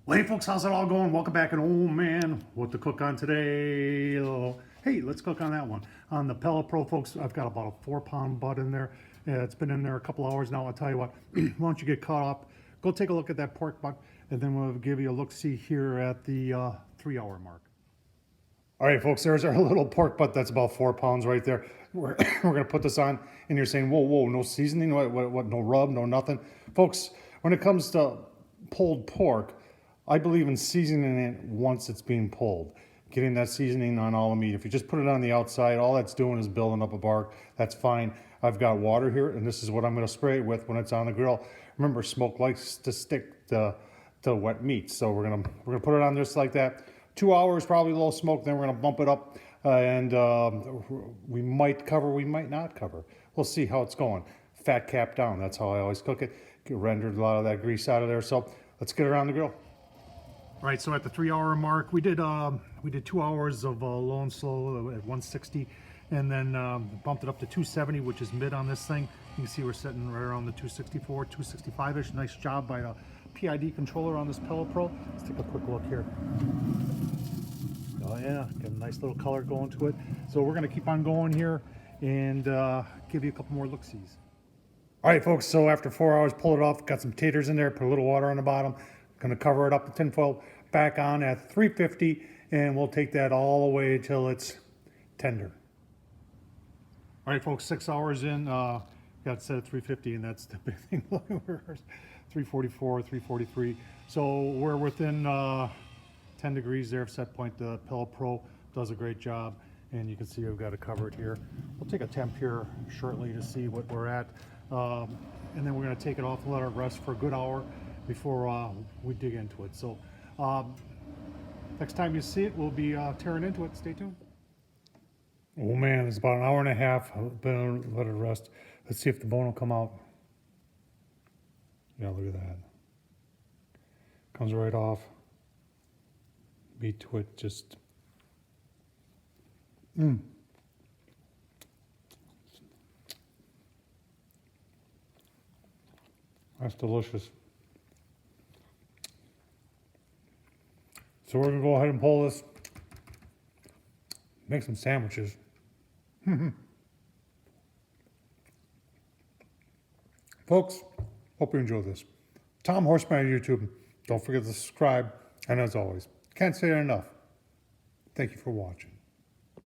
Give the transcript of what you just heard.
Well, hey folks, how's it all going? Welcome back, and oh man, what to cook on today? Hey, let's cook on that one. On the Pellet Pro, folks, I've got about a 4-pound butt in there. It's been in there a couple hours now. I'll tell you what, why don't you get caught up, go take a look at that pork butt, and then we'll give you a look-see here at the 3-hour mark. All right, folks, there's our little pork butt. That's about 4 pounds right there. We're gonna put this on, and you're saying, whoa, no seasoning, what, no rub, no nothing. Folks, when it comes to pulled pork, I believe in seasoning it once it's being pulled, getting that seasoning on all the meat. If you just put it on the outside, all that's doing is building up a bark. That's fine. I've got water here, and this is what I'm going to spray it with when it's on the grill. Remember, smoke likes to stick to wet meat, so we're gonna put it on just like that. 2 hours, probably low smoke. Then we're gonna bump it up, and we might cover, we might not cover. We'll see how it's going. Fat cap down. That's how I always cook it. Rendered a lot of that grease out of there. So let's get it on the grill. All right, so at the 3-hour mark, we did 2 hours of low and slow at 160, and then bumped it up to 270, which is mid on this thing. You can see we're sitting right around the 264, 265-ish. Nice job by the PID controller on this Pellet Pro. Let's take a quick look here. Oh yeah, got a nice little color going to it. So we're gonna keep on going here and give you a couple more look-sees. All right, folks, so after 4 hours, pull it off. Got some taters in there, put a little water on the bottom. Gonna cover it up with tinfoil, back on at 350, and we'll take that all the way till it's tender. All right, folks, 6 hours in, got it set at 350, and that's the big thing. 344, 343. So we're within 10 degrees there of set point. The Pellet Pro does a great job, and you can see we've got it covered here. We'll take a temp here shortly to see what we're at, and then we're gonna take it off and let it rest for a good hour before we dig into it. So next time you see it, we'll be tearing into it. Stay tuned. Oh man, it's about an hour and a half. I've been let it rest. Let's see if the bone will come out. Yeah, look at that. Comes right off. Beat to it, just. That's delicious. So we're gonna go ahead and pull this, make some sandwiches. Folks, hope you enjoy this. Tom Horseman on YouTube. Don't forget to subscribe. And as always, can't say it enough. Thank you for watching.